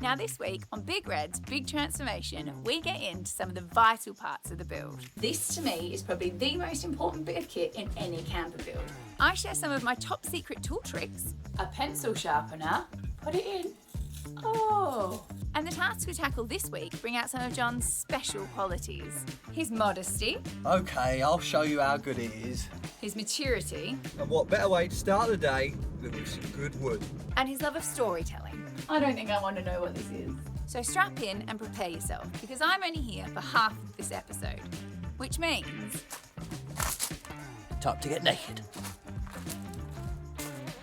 Now this week on Big Red's Big Transformation, we get into some of the vital parts of the build. This to me is probably the most important bit of kit in any camper build. I share some of my top secret tool tricks, a pencil sharpener, put it in, oh. And the tasks we tackle this week bring out some of John's special qualities. His modesty. Okay, I'll show you how good it is. His maturity. And what better way to start the day than with some good wood. And his love of storytelling. I don't think I want to know what this is. So strap in and prepare yourself, because I'm only here for half of this episode, which means... Time to get naked.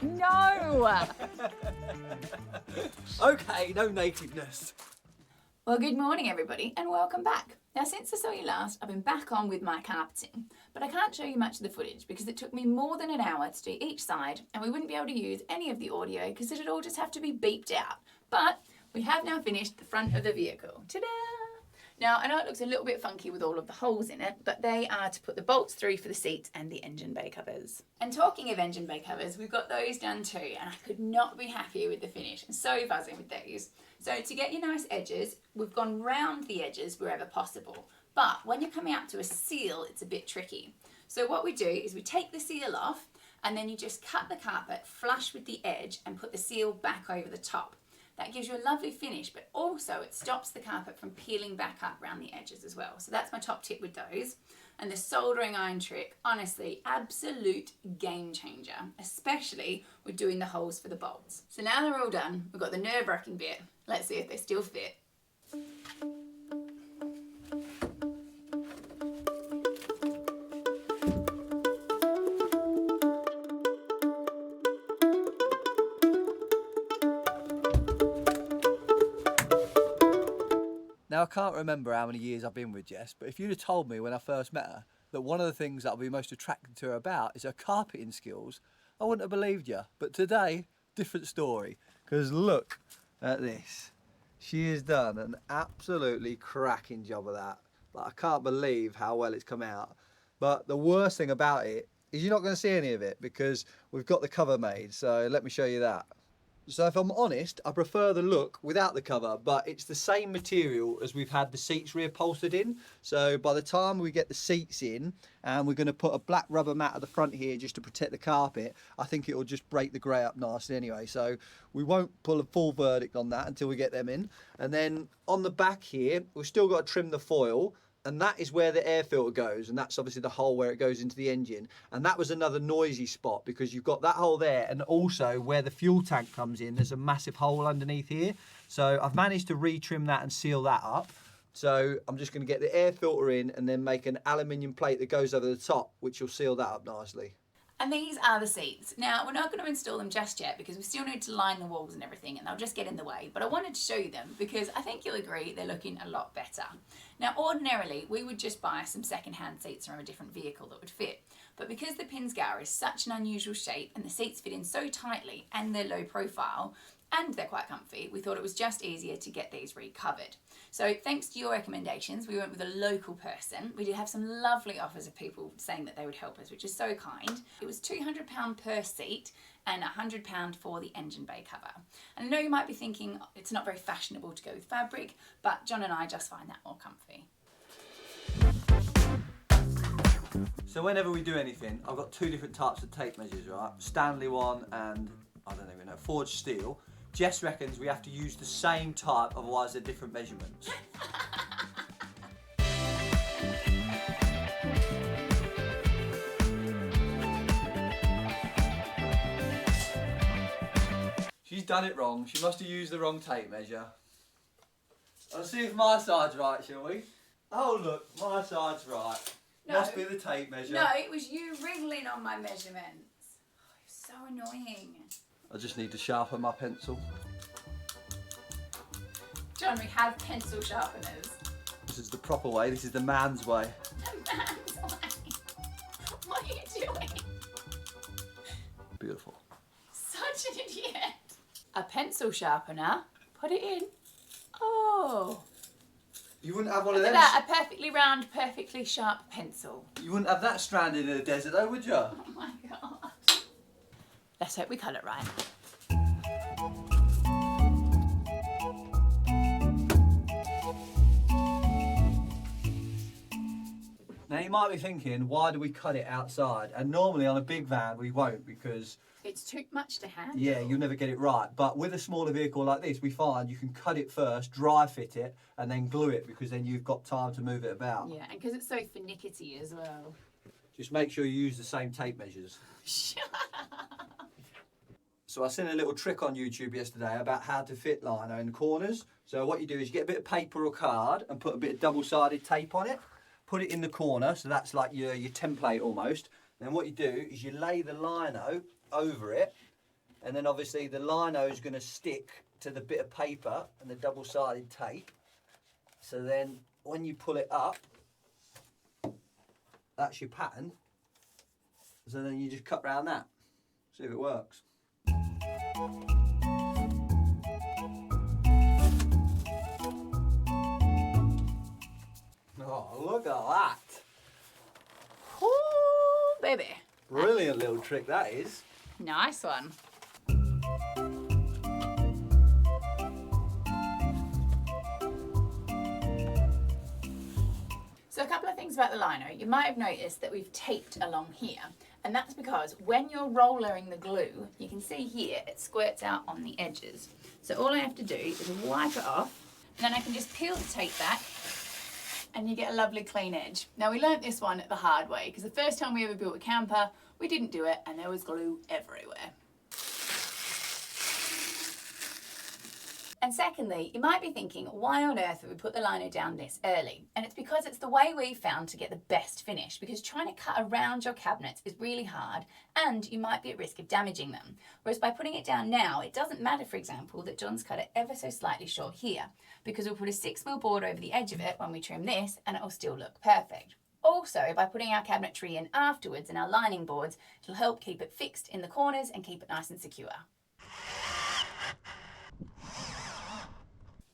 No! Okay, no nakedness. Well, good morning everybody and welcome back. Now since I saw you last, I've been back on with my carpeting, but I can't show you much of the footage because it took me more than an hour to do each side and we wouldn't be able to use any of the audio because it'd all just have to be beeped out. But we have now finished the front of the vehicle. Ta-da! Now, I know it looks a little bit funky with all of the holes in it, but they are to put the bolts through for the seats and the engine bay covers. And talking of engine bay covers, we've got those done too, and I could not be happier with the finish. I'm so buzzing with these. So to get your nice edges, we've gone round the edges wherever possible. But when you're coming up to a seal, it's a bit tricky. So what we do is we take the seal off, and then you just cut the carpet flush with the edge and put the seal back over the top. That gives you a lovely finish, but also it stops the carpet from peeling back up around the edges as well. So that's my top tip with those. And the soldering iron trick, honestly, absolute game changer, especially with doing the holes for the bolts. So now they're all done, we've got the nerve-wracking bit. Let's see if they still fit. Now, I can't remember how many years I've been with Jess, but if you'd have told me when I first met her that one of the things that I'll be most attracted to her about is her carpeting skills, I wouldn't have believed you. But today, different story, because look at this. She has done an absolutely cracking job of that. Like, I can't believe how well it's come out. But the worst thing about it is you're not going to see any of it because we've got the cover made, so let me show you that. So if I'm honest, I prefer the look without the cover, but it's the same material as we've had the seats reupholstered in. So by the time we get the seats in, and we're going to put a black rubber mat at the front here just to protect the carpet, I think it will just break the grey up nicely anyway. So we won't pull a full verdict on that until we get them in. And then on the back here, we've still got to trim the foil. And that is where the air filter goes, and that's obviously the hole where it goes into the engine. And that was another noisy spot because you've got that hole there, and also where the fuel tank comes in, there's a massive hole underneath here. So I've managed to retrim that and seal that up. So I'm just going to get the air filter in and then make an aluminium plate that goes over the top, which will seal that up nicely. And these are the seats. Now, we're not going to install them just yet because we still need to line the walls and everything and they'll just get in the way. But I wanted to show you them because I think you'll agree they're looking a lot better. Now, ordinarily, we would just buy some second-hand seats from a different vehicle that would fit. But because the Pinsgauer is such an unusual shape and the seats fit in so tightly and they're low profile, and they're quite comfy, we thought it was just easier to get these recovered. So thanks to your recommendations, we went with a local person. We did have some lovely offers of people saying that they would help us, which is so kind. It was £200 per seat and £100 for the engine bay cover. And I know you might be thinking it's not very fashionable to go with fabric, but John and I just find that more comfy. So whenever we do anything, I've got two different types of tape measures, right? Stanley one and, I don't even know, forged steel. Jess reckons we have to use the same type, otherwise they're different measurements. She's done it wrong. She must have used the wrong tape measure. Let's see if my side's right, shall we? Oh look, my side's right. No. Must be the tape measure. No, it was you wriggling on my measurements. Oh, you're so annoying. I just need to sharpen my pencil. John, we have pencil sharpeners. This is the proper way. This is the man's way. The man's way. What are you doing? Beautiful. Such an idiot. A pencil sharpener. Put it in. Oh. You wouldn't have one of Look them. at that, a perfectly round, perfectly sharp pencil. You wouldn't have that stranded in the desert though, would you? Oh my god. Let's hope we cut it right. you might be thinking, why do we cut it outside? And normally on a big van we won't, because it's too much to handle. yeah, you'll never get it right. But with a smaller vehicle like this, we find you can cut it first, dry fit it, and then glue it, because then you've got time to move it about. Yeah, and because it's so finicky as well. Just make sure you use the same tape measures. So I seen a little trick on YouTube yesterday about how to fit lino in corners. So what you do is you get a bit of paper or card and put a bit of double-sided tape on it. Put it in the corner, so that's like your template almost. Then what you do is you lay the lino over it, and then obviously the lino is going to stick to the bit of paper and the double-sided tape. So then when you pull it up, that's your pattern. So then you just cut round that. See if it works. Oh, look at that. Ooh, baby. Brilliant little trick that is. Nice one. So a couple of things about the lino. You might have noticed that we've taped along here, and that's because when you're rollering the glue, you can see here it squirts out on the edges. So all I have to do is wipe it off, and then I can just peel the tape back, and you get a lovely clean edge. Now we learnt this one the hard way, because the first time we ever built a camper, we didn't do it, and there was glue everywhere. And secondly, you might be thinking, why on earth have we put the lino down this early? And it's because it's the way we found to get the best finish, because trying to cut around your cabinets is really hard and you might be at risk of damaging them. Whereas by putting it down now, it doesn't matter, for example, that John's cut it ever so slightly short here, because we'll put a 6mm board over the edge of it when we trim this and it will still look perfect. Also, by putting our cabinetry in afterwards and our lining boards, it'll help keep it fixed in the corners and keep it nice and secure.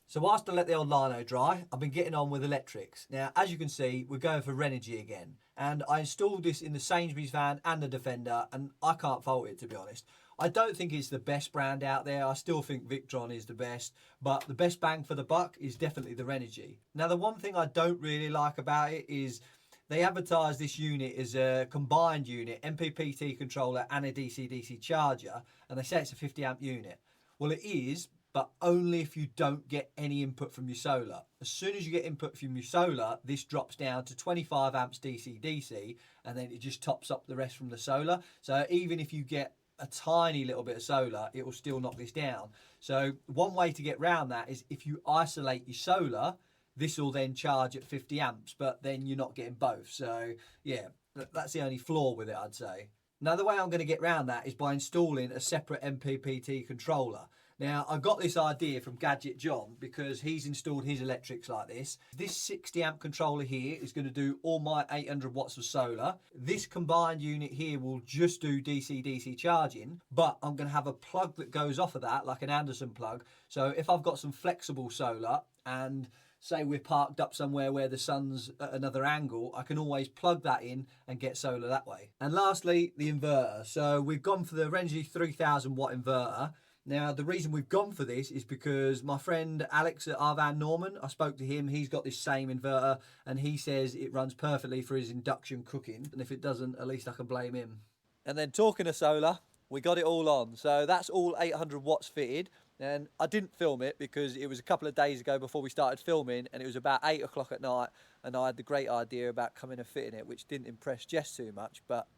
So whilst I let the old lino dry, I've been getting on with electrics. Now, as you can see, we're going for Renogy again. And I installed this in the Sainsbury's van and the Defender, and I can't fault it, to be honest. I don't think it's the best brand out there. I still think Victron is the best, but the best bang for the buck is definitely the Renogy. Now, the one thing I don't really like about it is they advertise this unit as a combined unit, MPPT controller and a DC-DC charger, and they say it's a 50 amp unit. Well, it is, but only if you don't get any input from your solar. As soon as you get input from your solar, this drops down to 25 amps DC-DC, and then it just tops up the rest from the solar. So even if you get a tiny little bit of solar, it will still knock this down. So one way to get around that is if you isolate your solar, this will then charge at 50 amps, but then you're not getting both. So yeah, that's the only flaw with it, I'd say. Now, the way I'm going to get around that is by installing a separate MPPT controller. Now, I got this idea from Gadget John because he's installed his electrics like this. This 60 amp controller here is going to do all my 800 watts of solar. This combined unit here will just do DC-DC charging, but I'm going to have a plug that goes off of that, like an Anderson plug. So if I've got some flexible solar and say we're parked up somewhere where the sun's at another angle, I can always plug that in and get solar that way. And lastly, the inverter. So we've gone for the Renogy 3000 watt inverter. Now, the reason we've gone for this is because my friend Alex at Arvan Norman, I spoke to him, he's got this same inverter and he says it runs perfectly for his induction cooking. And if it doesn't, at least I can blame him. And then talking of solar, we got it all on. So that's all 800 watts fitted. And I didn't film it because it was a couple of days ago before we started filming and it was about 8 o'clock at night and I had the great idea about coming and fitting it, which didn't impress Jess too much, but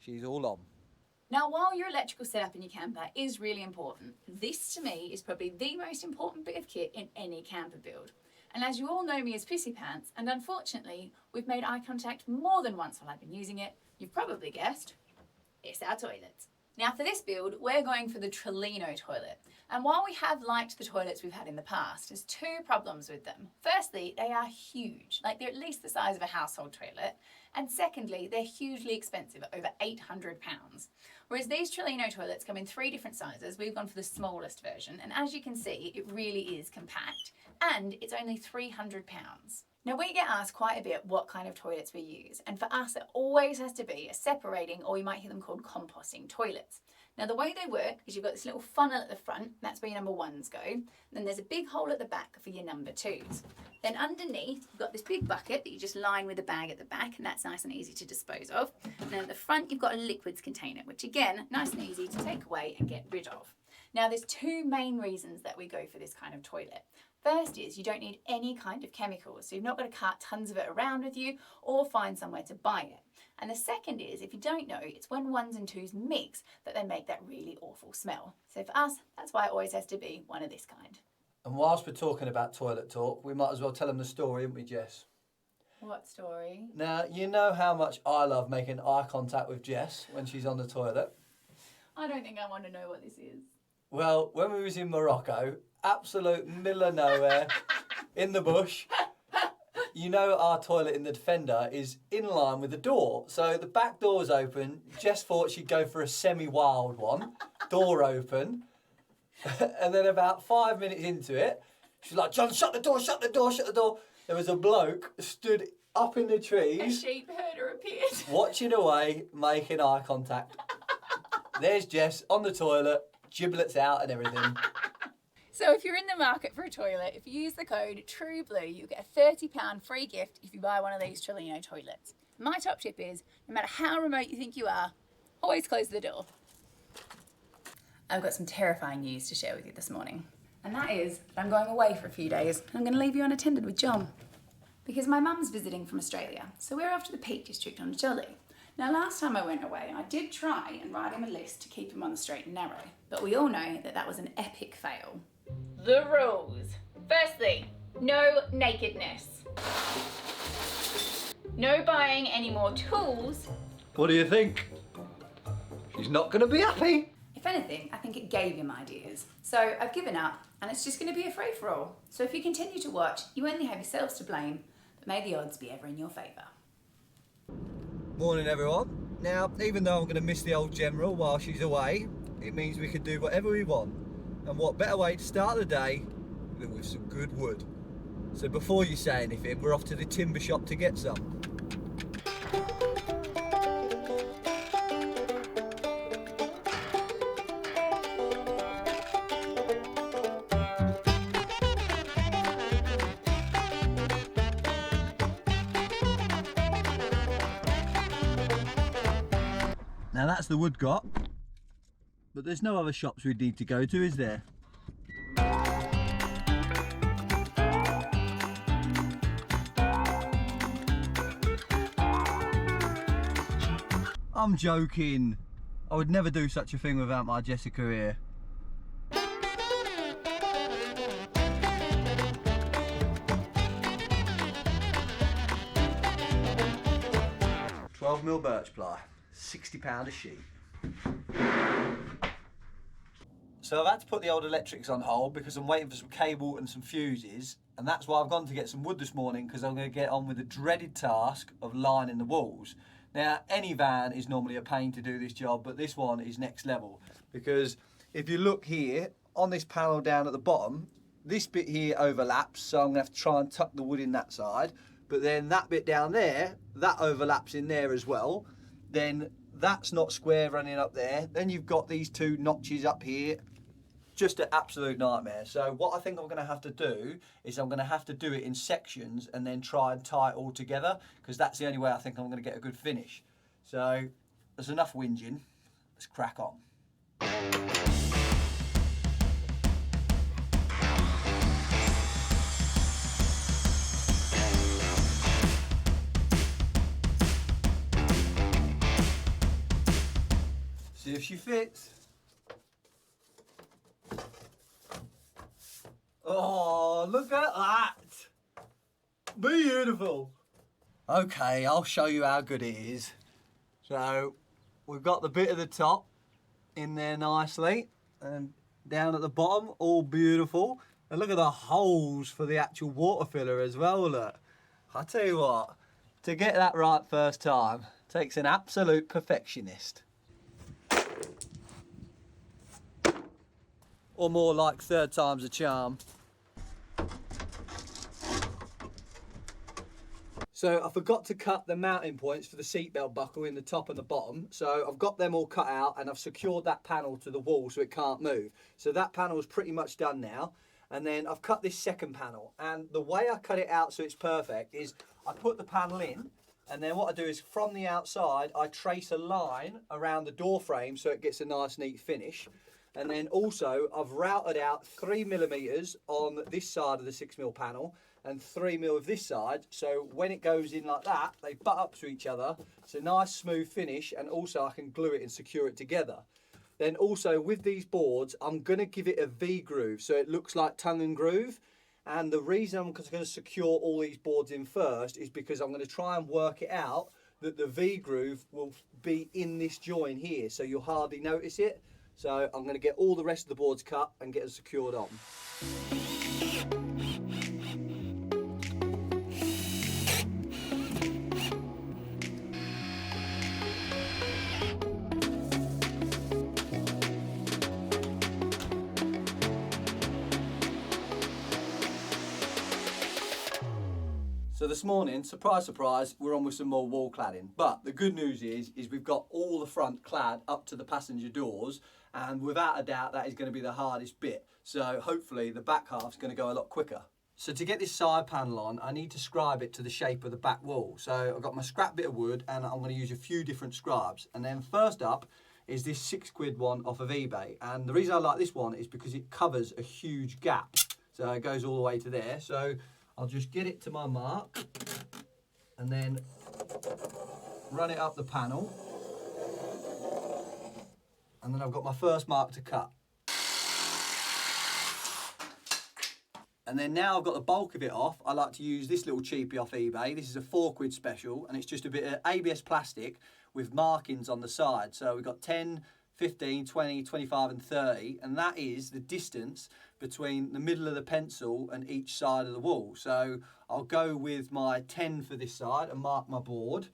she's all on. Now, while your electrical setup in your camper is really important, this to me is probably the most important bit of kit in any camper build. And as you all know me as Pissy Pants, and unfortunately, we've made eye contact more than once while I've been using it, you've probably guessed, it's our toilet. Now for this build, we're going for the Trillino toilet. And while we have liked the toilets we've had in the past, there's two problems with them. Firstly, they are huge, like they're at least the size of a household toilet. And secondly, they're hugely expensive, at over £800. Whereas these Trillino toilets come in 3 different sizes, we've gone for the smallest version. And as you can see, it really is compact. And it's only £300. Now we get asked quite a bit what kind of toilets we use, and for us it always has to be a separating, or you might hear them called composting toilets. Now the way they work is you've got this little funnel at the front, that's where your number 1s go, and then there's a big hole at the back for your number 2s. Then underneath, you've got this big bucket that you just line with a bag at the back, and that's nice and easy to dispose of. And then at the front, you've got a liquids container, which again, nice and easy to take away and get rid of. Now, there's two main reasons that we go for this kind of toilet. First is you don't need any kind of chemicals, so you've not got to cart tons of it around with you or find somewhere to buy it. And the second is, if you don't know, it's when ones and twos mix that they make that really awful smell. So for us, that's why it always has to be one of this kind. And whilst we're talking about toilet talk, we might as well tell them the story, haven't we, Jess? What story? Now, you know how much I love making eye contact with Jess when she's on the toilet. I don't think I want to know what this is. Well, when we was in Morocco, absolute middle of nowhere, in the bush, you know our toilet in the Defender is in line with the door. So the back door's open. Jess thought she'd go for a semi-wild one. Door open. And then about 5 minutes into it, she's like, John, shut the door, shut the door, shut the door. There was a bloke stood up in the A trees, sheep herder appeared. watching away, making eye contact. There's Jess on the toilet, giblets out and everything. So if you're in the market for a toilet, if you use the code TRUEBLUE, you get a £30 free gift if you buy one of these Trillino toilets. My top tip is, no matter how remote you think you are, always close the door. I've got some terrifying news to share with you this morning. And that is that I'm going away for a few days. I'm going to leave you unattended with John. Because my mum's visiting from Australia, so we're off to the Peak District on a jolly. Now, last time I went away, I did try and write him a list to keep him on the straight and narrow. But we all know that that was an epic fail. The rules. Firstly, no nakedness. No buying any more tools. What do you think? She's not going to be happy. If anything, I think it gave him ideas. So I've given up, and it's just going to be a free-for-all. So if you continue to watch, you only have yourselves to blame, but may the odds be ever in your favour. Morning, everyone. Now, even though I'm going to miss the old General while she's away, it means we can do whatever we want. And what better way to start the day than with some good wood. So before you say anything, we're off to the timber shop to get some. Now that's the wood got, but there's no other shops we'd need to go to, is there? I'm joking. I would never do such a thing without my Jessica here. £12mm birch ply. £60 a sheet. So I've had to put the old electrics on hold because I'm waiting for some cable and some fuses, and that's why I've gone to get some wood this morning, because I'm going to get on with the dreaded task of lining the walls. Now, any van is normally a pain to do this job, but this one is next level, because if you look here on this panel down at the bottom, this bit here overlaps, so I'm going to have to try and tuck the wood in that side, but then that bit down there, that overlaps in there as well. Then that's not square running up there. Then you've got these two notches up here. Just an absolute nightmare. So what I think I'm going to have to do is I'm going to have to do it in sections and then try and tie it all together, because that's the only way I think I'm going to get a good finish. So there's enough whinging. Let's crack on. See if she fits. Oh, look at that. Beautiful. Okay, I'll show you how good it is. So, we've got the bit at the top in there nicely, and down at the bottom, all beautiful. And look at the holes for the actual water filler as well, look. I tell you what, to get that right first time takes an absolute perfectionist. Or more like third time's a charm. So I forgot to cut the mounting points for the seatbelt buckle in the top and the bottom. So I've got them all cut out, and I've secured that panel to the wall so it can't move. So that panel is pretty much done now. And then I've cut this second panel, and the way I cut it out so it's perfect is I put the panel in, and then what I do is from the outside I trace a line around the door frame so it gets a nice neat finish. And then also I've routed out 3mm on this side of the 6mm panel and 3mm of this side, so when it goes in like that they butt up to each other. It's a nice smooth finish, and also I can glue it and secure it together. Then also with these boards, I'm going to give it a V groove so it looks like tongue and groove. And the reason I'm going to secure all these boards in first is because I'm going to try and work it out that the V groove will be in this join here, so you'll hardly notice it. So I'm going to get all the rest of the boards cut and get them secured on. So this morning, surprise, surprise, we're on with some more wall cladding. But the good news is we've got all the front clad up to the passenger doors, and without a doubt that is going to be the hardest bit. So hopefully the back half's going to go a lot quicker. So to get this side panel on, I need to scribe it to the shape of the back wall. So I've got my scrap bit of wood, and I'm going to use a few different scribes. And then first up is this £6 one off of eBay. And the reason I like this one is because it covers a huge gap. So it goes all the way to there. So I'll just get it to my mark and then run it up the panel. And then I've got my first mark to cut. And then now I've got the bulk of it off, I like to use this little cheapie off eBay. This is a £4 special, and it's just a bit of ABS plastic with markings on the side. So we've got 10, 15, 20, 25 and 30, and that is the distance between the middle of the pencil and each side of the wall. So I'll go with my 10 for this side and mark my board.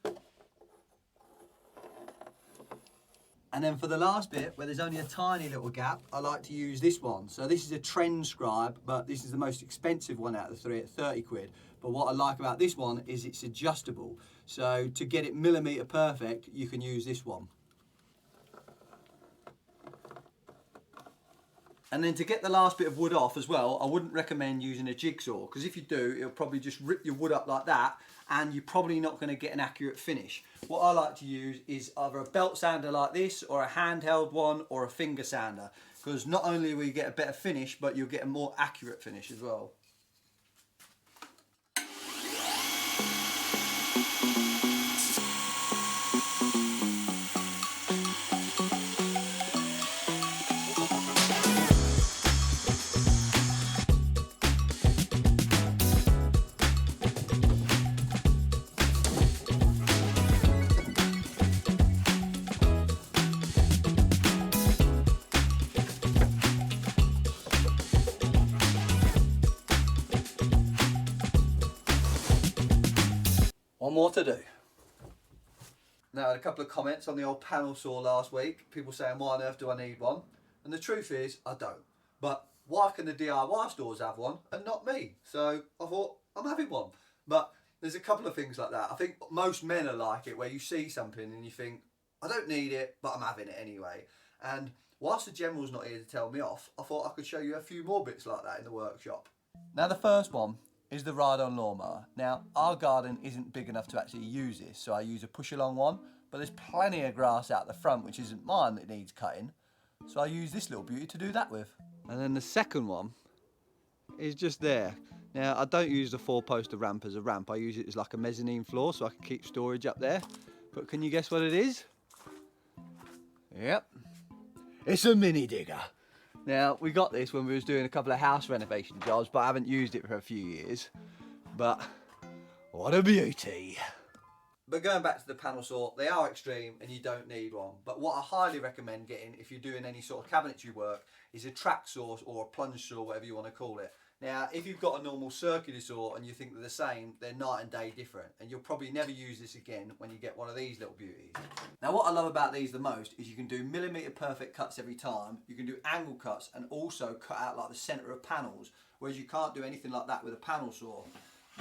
And then for the last bit, where there's only a tiny little gap, I like to use this one. So this is a trend scribe, but this is the most expensive one out of the three at £30. But what I like about this one is it's adjustable. So to get it millimetre perfect, you can use this one. And then to get the last bit of wood off as well, I wouldn't recommend using a jigsaw, because if you do, it'll probably just rip your wood up like that, and you're probably not going to get an accurate finish. What I like to use is either a belt sander like this, or a handheld one, or a finger sander, because not only will you get a better finish, but you'll get a more accurate finish as well. One more to do. Now, I had a couple of comments on the old panel saw last week. People saying, why on earth do I need one? And the truth is, I don't. But why can the DIY stores have one and not me? So I thought, I'm having one. But there's a couple of things like that. I think most men are like it, where you see something and you think, I don't need it, but I'm having it anyway. And whilst the General's not here to tell me off, I thought I could show you a few more bits like that in the workshop. Now, the first one is the ride-on lawnmower. Now, our garden isn't big enough to actually use this, so I use a push-along one, but there's plenty of grass out the front, which isn't mine, that needs cutting, so I use this little beauty to do that with. And then the second one is just there. Now, I don't use the 4-poster ramp as a ramp, I use it as like a mezzanine floor, so I can keep storage up there. But can you guess what it is? Yep, it's a mini digger. Now, we got this when we was doing a couple of house renovation jobs, but I haven't used it for a few years. But what a beauty. But going back to the panel saw, they are extreme and you don't need one. But what I highly recommend getting if you're doing any sort of cabinetry work is a track saw or a plunge saw, whatever you want to call it. Now, if you've got a normal circular saw and you think they're the same, they're night and day different. And you'll probably never use this again when you get one of these little beauties. Now, what I love about these the most is you can do millimetre perfect cuts every time. You can do angle cuts and also cut out like the centre of panels, whereas you can't do anything like that with a panel saw.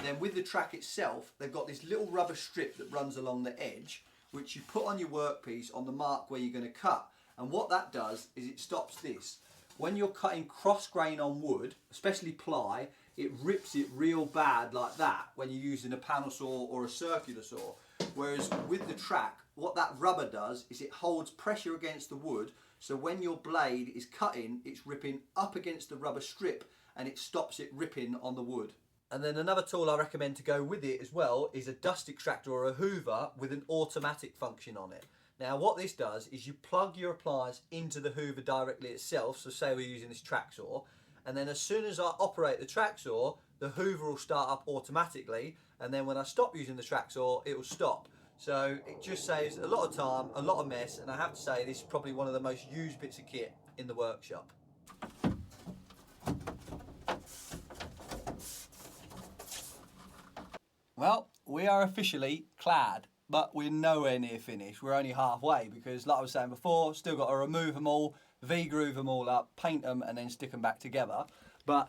Then with the track itself, they've got this little rubber strip that runs along the edge, which you put on your workpiece on the mark where you're going to cut. And what that does is it stops this. when you're cutting cross grain on wood, especially ply, it rips it real bad like that when you're using a panel saw or a circular saw. Whereas with the track, what that rubber does is it holds pressure against the wood, so when your blade is cutting, it's ripping up against the rubber strip and it stops it ripping on the wood. And then another tool I recommend to go with it as well is a dust extractor or a hoover with an automatic function on it. Now what this does is you plug your appliance into the hoover directly itself, so say we're using this track saw, and then as soon as I operate the track saw, the hoover will start up automatically, and then when I stop using the track saw, it will stop. So it just saves a lot of time, a lot of mess, and I have to say this is probably one of the most used bits of kit in the workshop. Well, we are officially clad, but we're nowhere near finished. We're only halfway because, like I was saying before, still got to remove them all, V-groove them all up, paint them, and then stick them back together. But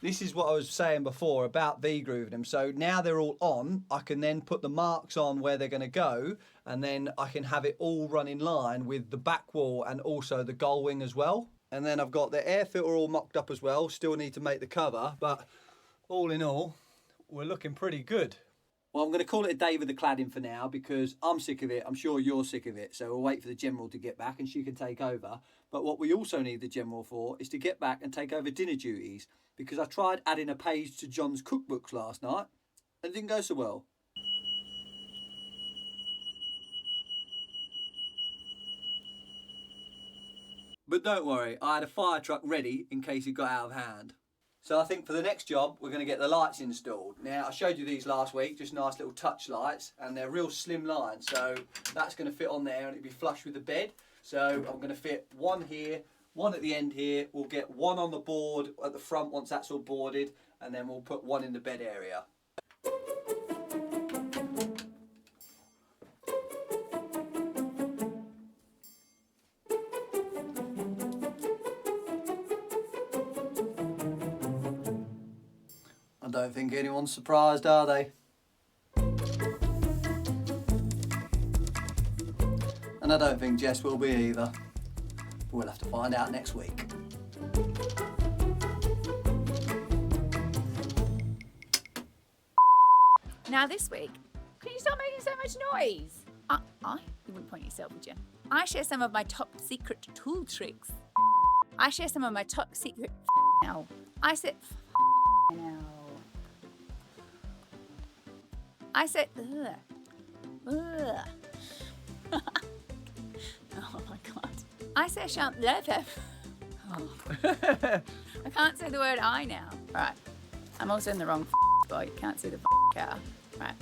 this is what I was saying before about V-grooving them. So now they're all on, I can then put the marks on where they're going to go, and then I can have it all run in line with the back wall and also the gull wing as well. And then I've got the air filter all mocked up as well. Still need to make the cover, but all in all, we're looking pretty good. Well, I'm going to call it a day with the cladding for now because I'm sick of it. I'm sure you're sick of it. So we'll wait for the General to get back and she can take over. But what we also need the General for is to get back and take over dinner duties, because I tried adding a page to John's cookbooks last night and it didn't go so well. But don't worry, I had a fire truck ready in case it got out of hand. So I think for the next job, we're going to get the lights installed. Now, I showed you these last week, just nice little touch lights, and they're real slim lines. So that's going to fit on there and it'll be flush with the bed. So I'm going to fit one here, one at the end here. We'll get one on the board at the front once that's all boarded, and then we'll put one in the bed area. I don't think anyone's surprised, are they? And I don't think Jess will be either. We'll have to find out next week. Now this week, can you stop making so much noise? You wouldn't point yourself, would you? I share some of my top secret tool tricks. I share some of my top secret now. I said now. I said ugh. Oh my god. I say shan't leather. Oh. I can't say the word I now. Right. I'm also in the wrong spot. You can't see the car. Right.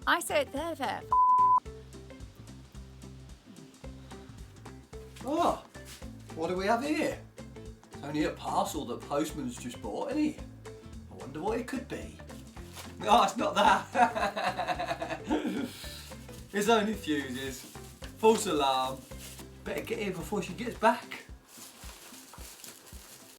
I said leather. Oh, what do we have here? It's only a parcel the postman's just bought, isn't he? I wonder what it could be. Oh, it's not that. It's only fuses. False alarm. Better get here before she gets back.